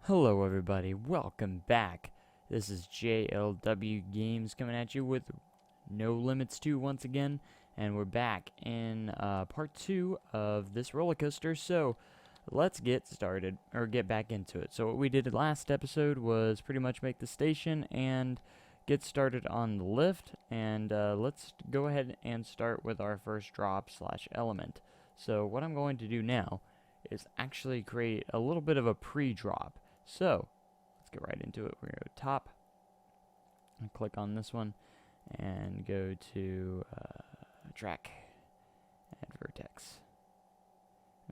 Hello everybody, welcome back. This is JLW Games coming at you with No Limits 2 once again, and we're back in part 2 of this roller coaster. So let's get started, or get back into it. So what we did last episode was pretty much make the station and get started on the lift, and let's go ahead and start with our first drop slash element. So what I'm going to do now is actually create a little bit of a pre-drop. So, let's get right into it. We're going to go top, and click on this one, and go to track, add vertex.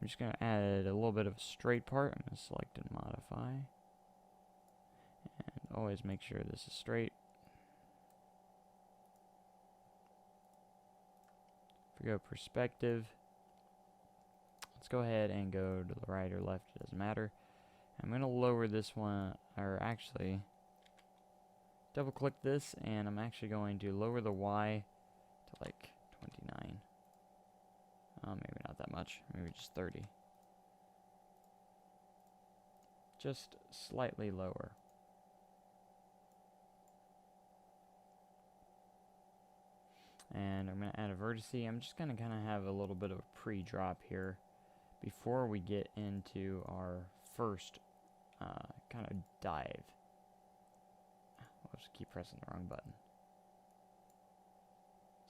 I'm just going to add a little bit of a straight part. I'm going to select and modify, and always make sure this is straight. If we go perspective, let's go ahead and go to the right or left, it doesn't matter. I'm going to lower this one, or actually, double click this, and I'm actually going to lower the Y to like 29. Maybe not that much, maybe just 30. Just slightly lower. And I'm going to add a vertice. I'm just going to kind of have a little bit of a pre-drop here before we get into our first kind of dive. I'll just keep pressing the wrong button.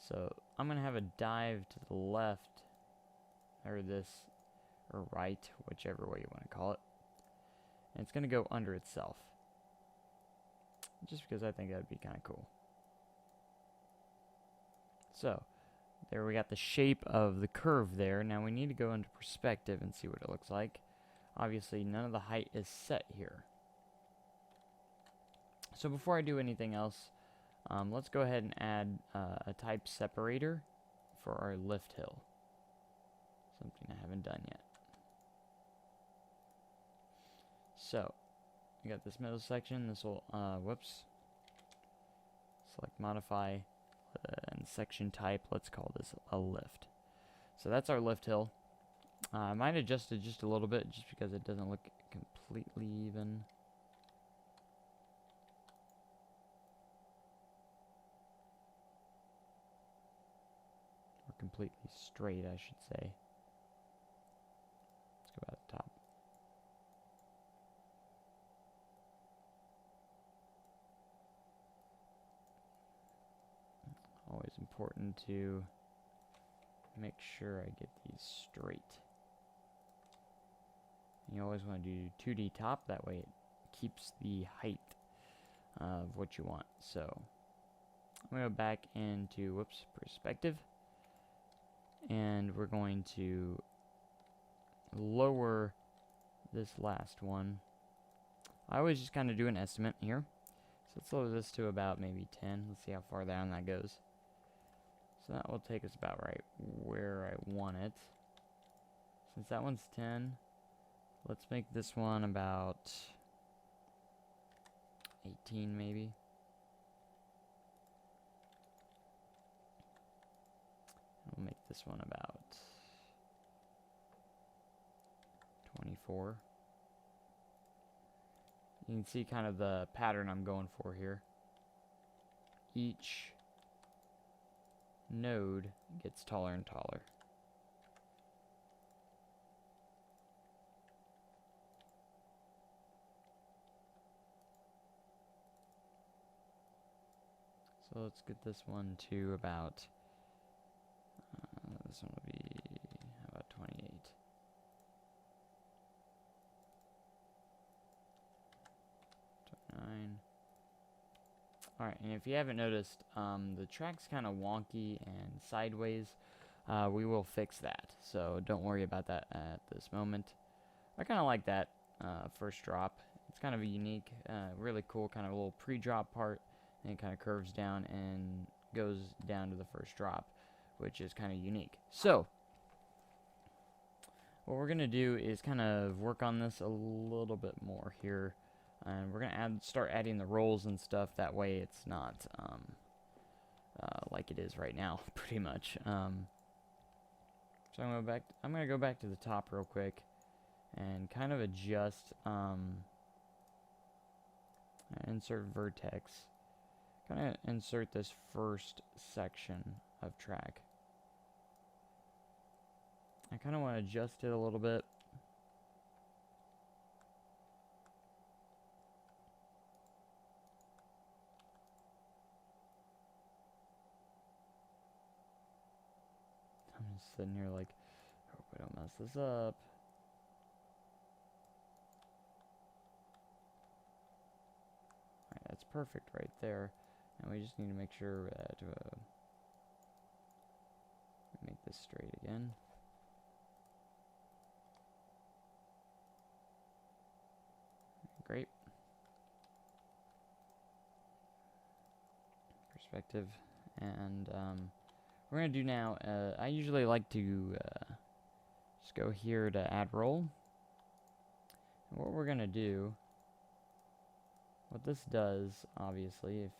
So I'm going to have a dive to the left, or this, or right, whichever way you want to call it. And it's going to go under itself, just because I think that would be kind of cool. So there we got the shape of the curve there. Now we need to go into perspective and see what it looks like. Obviously none of the height is set here. So before I do anything else, let's go ahead and add a type separator for our lift hill. Something I haven't done yet. So, we got this middle section. This will, select modify, and section type. Let's call this a lift. So that's our lift hill. I might adjust it just a little bit, just because it doesn't look completely even. Or completely straight, I should say. Let's go at the top. Always important to make sure I get these straight. You always want to do 2D top, that way it keeps the height of what you want. So I'm going to go back into perspective, and we're going to lower this last one. I always just kind of do an estimate here. So let's lower this to about maybe 10. Let's see how far down that goes. So that will take us about right where I want it. Since that one's 10, let's make this one about 18 maybe. We'll make this one about 24. You can see kind of the pattern I'm going for here. Each node gets taller and taller. So let's get this one to about, this one will be about 28. Alright, and if you haven't noticed, the track's kind of wonky and sideways. We will fix that, so don't worry about that at this moment. I kind of like that first drop. It's kind of a unique, really cool kind of little pre-drop part, and it kind of curves down and goes down to the first drop, which is kind of unique. So, what we're going to do is kind of work on this a little bit more here. And we're going to start adding the rolls and stuff. That way it's not like it is right now, pretty much. So I'm going to go back to the top real quick and kind of adjust Insert vertex. Kind of insert this first section of track. I kind of want to adjust it a little bit. I'm just sitting here like, hope I don't mess this up. Alright, that's perfect right there. And we just need to make sure that we make this straight again. Great. Perspective. And we're going to do now, I usually like to just go here to add roll. And what we're going to do, what this does, obviously, if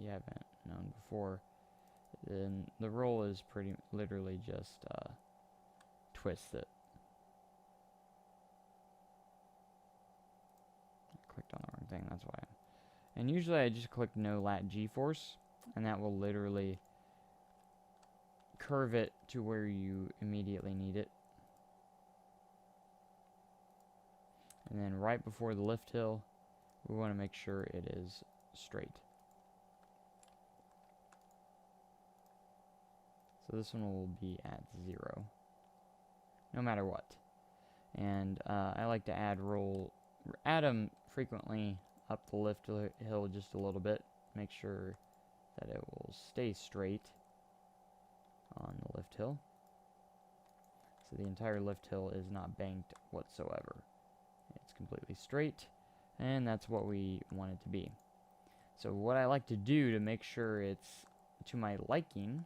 you haven't known before, then the roll is pretty literally just twist it. I clicked on the wrong thing, that's why. And usually I just click no lat G-force, and that will literally curve it to where you immediately need it. And then right before the lift hill, we want to make sure it is straight. So this one will be at 0, no matter what. And I like to add them frequently up the lift hill just a little bit. Make sure that it will stay straight on the lift hill. So the entire lift hill is not banked whatsoever. It's completely straight, and that's what we want it to be. So what I like to do to make sure it's to my liking,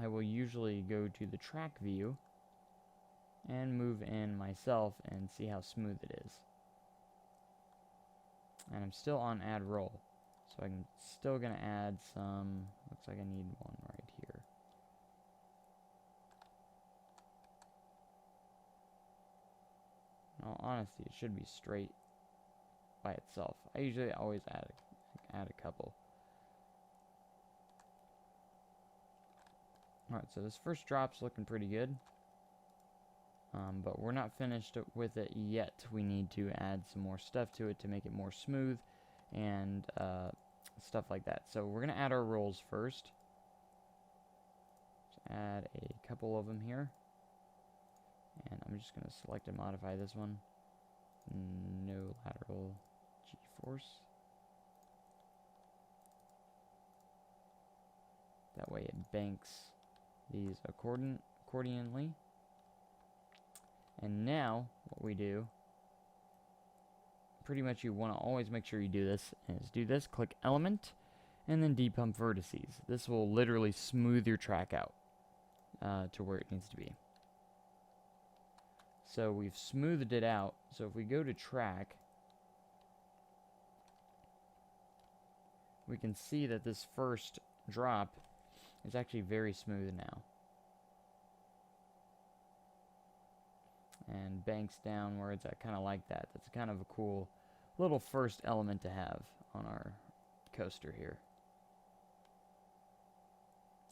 I will usually go to the track view and move in myself and see how smooth it is. And I'm still on add roll, so I'm still going to add some, looks like I need one right here. In all honesty, it should be straight by itself. I usually always add a couple. Alright, so this first drop's looking pretty good. But we're not finished with it yet. We need to add some more stuff to it to make it more smooth and stuff like that. So we're going to add our rolls first. Just add a couple of them here. And I'm just going to select and modify this one. No lateral G-force. That way it banks these accordingly. And now, what we do, pretty much you want to always make sure you do this, is do this, click element, and then depump vertices. This will literally smooth your track out to where it needs to be. So we've smoothed it out. So if we go to track, we can see that this first drop is actually very smooth now. And banks down where it's at, kind of like that. That's kind of a cool little first element to have on our coaster here.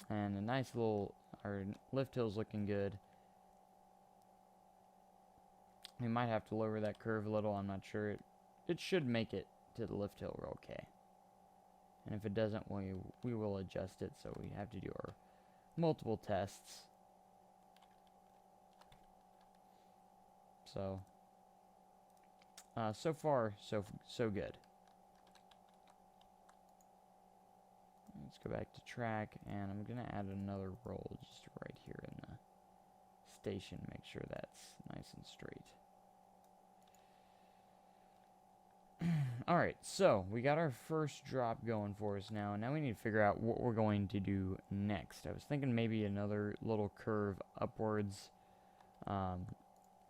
And a nice little, our lift hill's looking good. We might have to lower that curve a little, I'm not sure. It should make it to the lift hill okay. And if it doesn't, we will adjust it, so we have to do our multiple tests. So, so far, so good. Let's go back to track, and I'm going to add another roll just right here in the station. Make sure that's nice and straight. Alright, so we got our first drop going for us now. Now we need to figure out what we're going to do next. I was thinking maybe another little curve upwards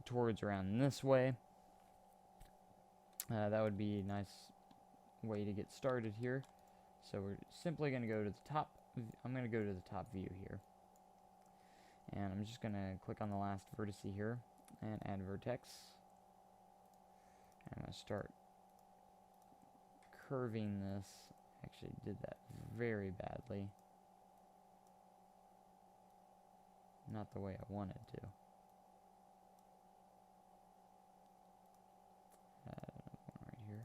towards around this way. That would be a nice way to get started here. So we're simply going to go to the top. I'm going to go to the top view here. And I'm just going to click on the last vertex here and add vertex. And I'm going to start curving this. Actually did that very badly. Not the way I wanted to. Another one right here.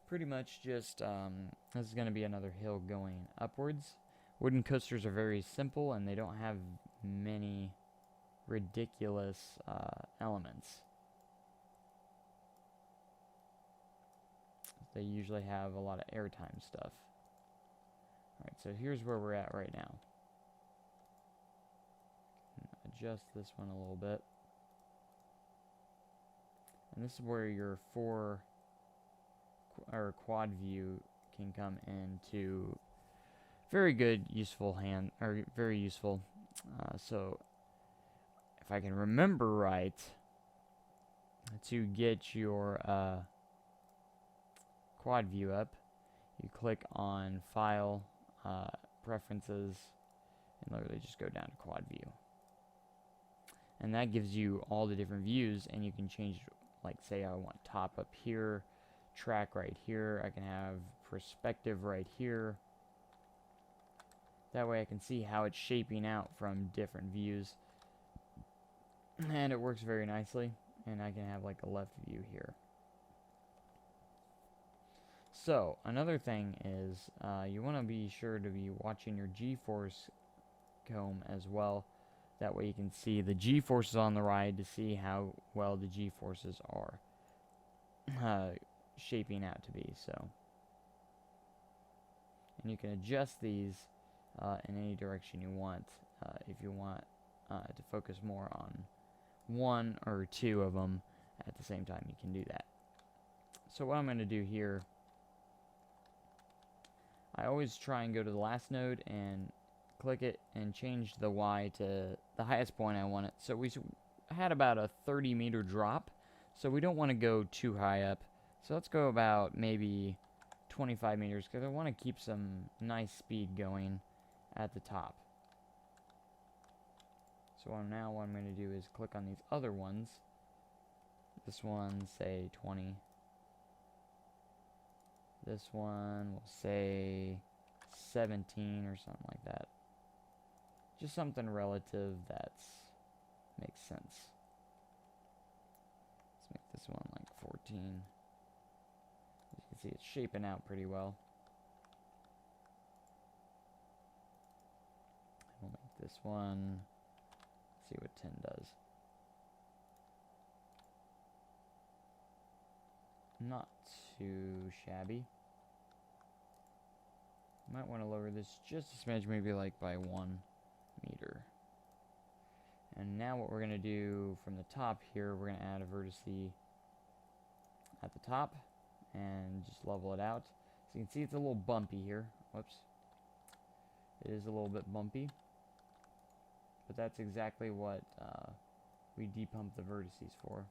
Pretty much just, this is going to be another hill going upwards. Wooden coasters are very simple and they don't have many ridiculous elements. They usually have a lot of airtime stuff. Alright, so here's where we're at right now. Adjust this one a little bit. And this is where your quad view can come into very good, very useful. So if I can remember right, to get your quad view up, you click on File, Preferences, and literally just go down to Quad View. And that gives you all the different views, and you can change, like say I want top up here, track right here, I can have perspective right here. That way I can see how it's shaping out from different views. And it works very nicely, and I can have like a left view here. So, another thing is, you want to be sure to be watching your G-force comb as well. That way you can see the G-forces on the ride to see how well the G-forces are shaping out to be. So, and you can adjust these in any direction you want. If you want to focus more on one or two of them at the same time, you can do that. So what I'm going to do here, I always try and go to the last node and click it and change the Y to the highest point I want it. So we had about a 30-meter drop, so we don't want to go too high up. So let's go about maybe 25 meters because I want to keep some nice speed going at the top. So now what I'm going to do is click on these other ones. This one, say 20. This one will say 17 or something like that. Just something relative that makes sense. Let's make this one like 14. As you can see, it's shaping out pretty well. We'll make this one, see what 10 does. Not too shabby. Might want to lower this just a smidge, maybe like by 1 meter. And now what we're going to do from the top here, we're going to add a vertex at the top and just level it out. So you can see it's a little bumpy here. Whoops. It is a little bit bumpy. But that's exactly what we depump the vertices for.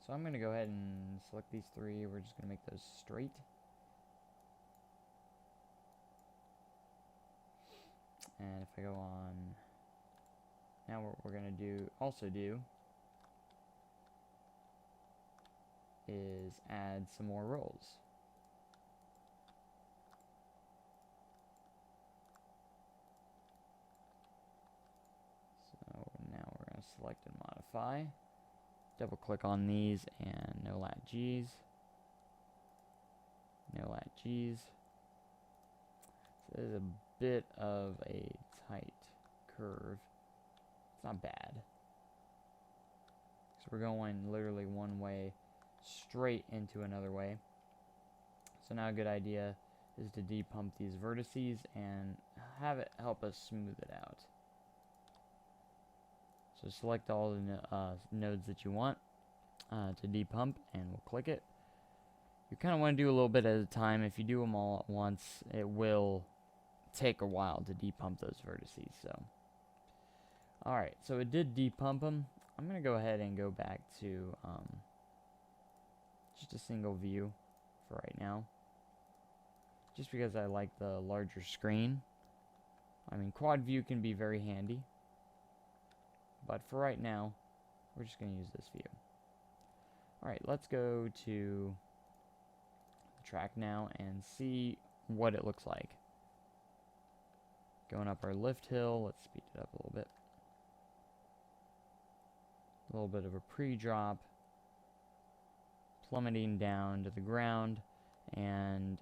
So I'm going to go ahead and select these three. We're just going to make those straight. And if I go on, now what we're going to also do is add some more rolls. So now we're going to select and modify. Double click on these and no lat G's. No lat G's. So this is a bit of a tight curve. It's not bad. So we're going literally one way straight into another way. So now a good idea is to depump these vertices and have it help us smooth it out. So select all the nodes that you want to depump, and we'll click it. You kind of want to do a little bit at a time. If you do them all at once, it will take a while to depump those vertices. So, alright, so it did depump them. I'm going to go ahead and go back to just a single view for right now. Just because I like the larger screen. I mean, quad view can be very handy. but for right now, we're just going to use this view. Alright, let's go to the track now and see what it looks like. Going up our lift hill, let's speed it up a little bit. A little bit of a pre-drop, plummeting down to the ground, and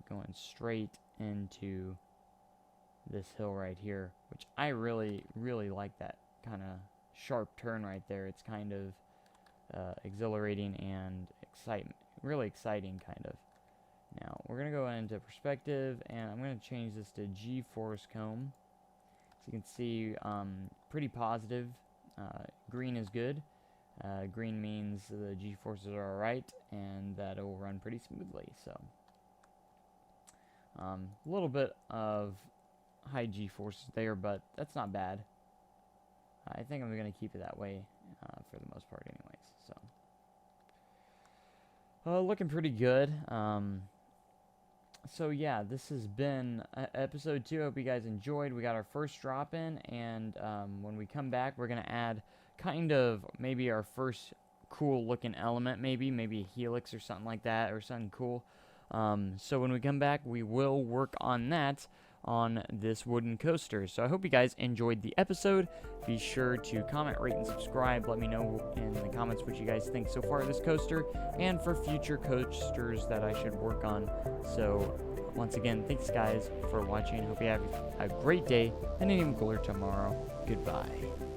going straight into this hill right here, which I really like that kind of sharp turn right there. It's kind of exhilarating and really exciting kind of. Now we're gonna go into perspective, and I'm gonna change this to G-force comb. So you can see pretty positive. Green is good. Green means the G-forces are alright, and that it will run pretty smoothly. So a little bit of high G-forces there, but that's not bad. I think I'm going to keep it that way for the most part anyways. So looking pretty good. So yeah, this has been episode 2. I hope you guys enjoyed. We got our first drop in, and when we come back, we're going to add kind of maybe our first cool looking element, maybe a helix or something like that, or something cool. So when we come back, we will work on that on this wooden coaster. So I hope you guys enjoyed the episode. Be sure to comment, rate, and subscribe. Let me know in the comments what you guys think so far of this coaster, and for future coasters that I should work on. So once again, thanks guys for watching. Hope you have a great day and an even cooler tomorrow. Goodbye.